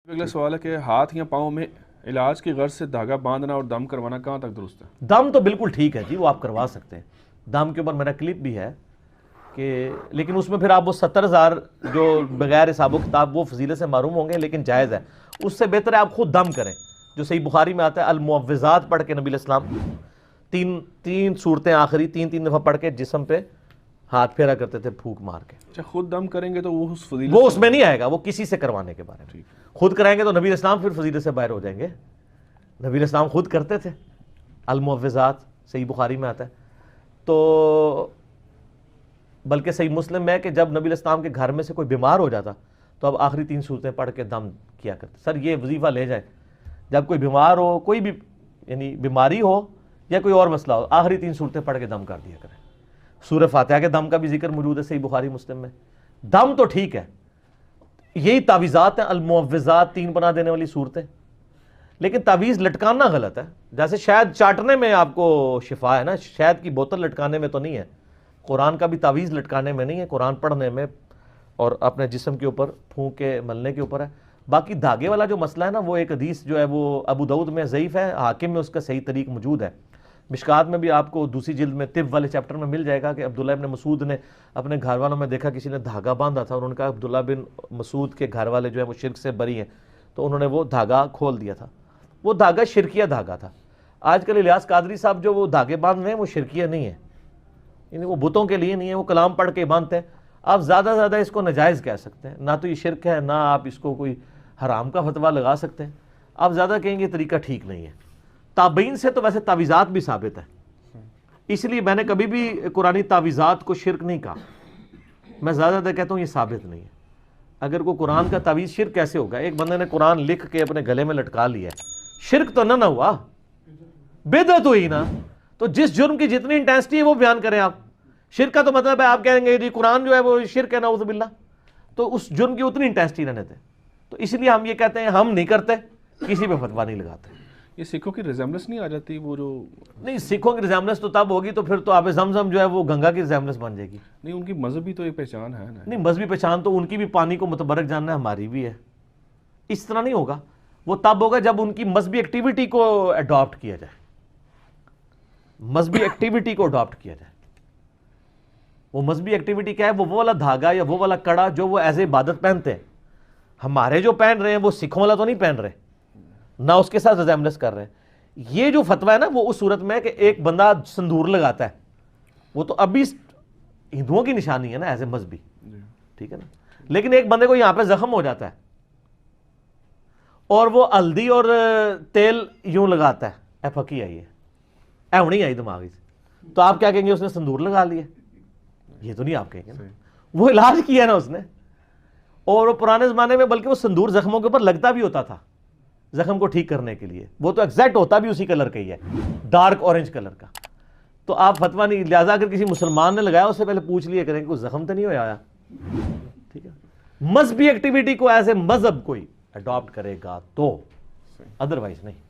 اگلا سوال ہے کہ ہاتھ یا پاؤں میں علاج کی غرض سے دھاگا باندھنا اور دم کروانا کہاں تک درست ہے؟ دم تو بالکل ٹھیک ہے جی، وہ آپ کروا سکتے ہیں. دم کے اوپر میرا کلپ بھی ہے کہ لیکن اس میں پھر آپ وہ 70,000 جو بغیر حساب و کتاب وہ فضیلت سے محروم ہوں گے، لیکن جائز ہے. اس سے بہتر ہے آپ خود دم کریں، جو صحیح بخاری میں آتا ہے المعوذات پڑھ کے نبی علیہ السلام تین صورتیں آخری تین دفعہ پڑھ کے جسم پہ ہاتھ پھیرا کرتے تھے پھونک مار کے. اچھا، خود دم کریں گے تو وہ اس فضیلت وہ اس میں نہیں آئے گا، وہ کسی سے کروانے کے بارے میں. خود کرائیں گے تو نبی علیہ السلام پھر فضیلت سے باہر ہو جائیں گے. نبی علیہ السلام خود کرتے تھے المعوذات، صحیح بخاری میں آتا ہے. تو بلکہ صحیح مسلم میں ہے کہ جب نبی علیہ السلام کے گھر میں سے کوئی بیمار ہو جاتا تو اب آخری 3 صورتیں پڑھ کے دم کیا کرتے. سر یہ وظیفہ لے جائیں، جب کوئی بیمار ہو، کوئی بھی یعنی بیماری ہو یا کوئی اور مسئلہ ہو، آخری 3 صورتیں پڑھ کے دم کر دیا کریں. سورہ فاتحہ کے دم کا بھی ذکر موجود ہے صحیح بخاری مسلم میں. دم تو ٹھیک ہے، یہی تعویذات ہیں المعوذات، 3 پناہ دینے والی صورتیں. لیکن تعویذ لٹکانا غلط ہے. جیسے شہد چاٹنے میں آپ کو شفا ہے نا، شہد کی بوتل لٹکانے میں تو نہیں ہے. قرآن کا بھی تعویذ لٹکانے میں نہیں ہے، قرآن پڑھنے میں اور اپنے جسم کے اوپر پھونک کے ملنے کے اوپر ہے. باقی دھاگے والا جو مسئلہ ہے نا، وہ ایک حدیث جو ہے وہ ابو داؤد میں ضعیف ہے، حاکم میں اس کا صحیح طریق موجود ہے. مشکات میں بھی آپ کو دوسری جلد میں طب والے چیپٹر میں مل جائے گا کہ عبداللہ ابن مسعود نے اپنے گھر والوں میں دیکھا کسی نے دھاگا باندھا تھا اور ان کا عبداللہ بن مسعود کے گھر والے جو ہیں وہ شرک سے بری ہیں، تو انہوں نے وہ دھاگا کھول دیا تھا. وہ دھاگا شرکیہ دھاگا تھا. آج کل الیاس قادری صاحب جو وہ دھاگے باندھ رہے ہیں وہ شرکیہ نہیں ہے، یعنی وہ بتوں کے لیے نہیں ہے، وہ کلام پڑھ کے باندھتے ہیں. آپ زیادہ زیادہ اس کو ناجائز کہہ سکتے ہیں، نہ تو یہ شرک ہے نہ آپ اس کو کوئی حرام کا فتویٰ لگا سکتے ہیں. آپ زیادہ کہیں گے طریقہ ٹھیک نہیں ہے. تابعین سے تو ویسے تعویذات بھی ثابت ہے، اس لیے میں نے کبھی بھی قرآنی تعویذات کو شرک نہیں کہا. میں زیادہ تر کہتا ہوں یہ ثابت نہیں ہے. اگر کوئی قرآن کا تعویذ شرک کیسے ہوگا؟ ایک بندے نے قرآن لکھ کے اپنے گلے میں لٹکا لیا ہے، شرک تو نہ ہوا، بدعت ہوئی نا. تو جس جرم کی جتنی انٹینسٹی ہے وہ بیان کریں آپ. شرک کا تو مطلب ہے آپ کہیں گے جی قرآن جو ہے وہ شرک ہے نعوذ باللہ، تو اس جرم کی اتنی انٹینسٹی رہنے دیں. تو اس لیے ہم یہ کہتے ہیں ہم نہیں کرتے، کسی پہ فتویٰ نہیں لگاتے. یہ سکھوں کی ریزمبلنس نہیں آ جاتی؟ وہ جو نہیں، سکھوں کی ریزمبلنس تو تب ہوگی تو پھر تو آب زمزم جو ہے وہ گنگا کی ریزمبلنس بن جائے گی. نہیں، ان کی مذہبی تو ایک پہچان ہے نا. نہیں، مذہبی پہچان تو ان کی بھی پانی کو متبرک جاننا ہے، ہماری بھی ہے. اس طرح نہیں ہوگا. وہ تب ہوگا جب ان کی مذہبی ایکٹیویٹی کو اڈاپٹ کیا جائے. مذہبی ایکٹیویٹی کو اڈاپٹ کیا جائے. وہ مذہبی ایکٹیویٹی کیا ہے؟ وہ والا دھاگا یا وہ والا کڑا جو وہ ایز اے عبادت پہنتے ہیں. ہمارے جو پہن رہے ہیں وہ سکھوں والا تو نہیں پہن رہے، نہ اس کے ساتھ ریزمبلنس کر رہے ہیں. یہ جو فتویٰ ہے نا وہ اس صورت میں ہے کہ ایک بندہ سندور لگاتا ہے، وہ تو ابھی ہندوؤں کی نشانی ہے نا ایز اے مذہبی، ٹھیک ہے نا. لیکن ایک بندے کو یہاں پہ زخم ہو جاتا ہے اور وہ ہلدی اور تیل یوں لگاتا ہے، اے پھکی آئی ہے، اے ہونی آئی دماغی سے، تو آپ کیا کہیں گے؟ اس نے سندور لگا لیا. یہ تو نہیں آپ کہیں گے نا، وہ علاج کیا نا اس نے. اور وہ پرانے زمانے میں بلکہ وہ سندور زخموں کے اوپر لگتا بھی ہوتا تھا زخم کو ٹھیک کرنے کے لیے. وہ تو ایگزیکٹ ہوتا بھی اسی کلر کا ہی ہے، ڈارک اورنج کلر کا. تو آپ فتویٰ نہیں، لہٰذا اگر کسی مسلمان نے لگایا اس سے پہلے پوچھ لیا کریں کہ کوئی زخم تو نہیں ہوا. ٹھیک ہے، مذہبی ایکٹیویٹی کو ایز اے مذہب کوئی اڈاپٹ کرے گا تو، ادروائز نہیں.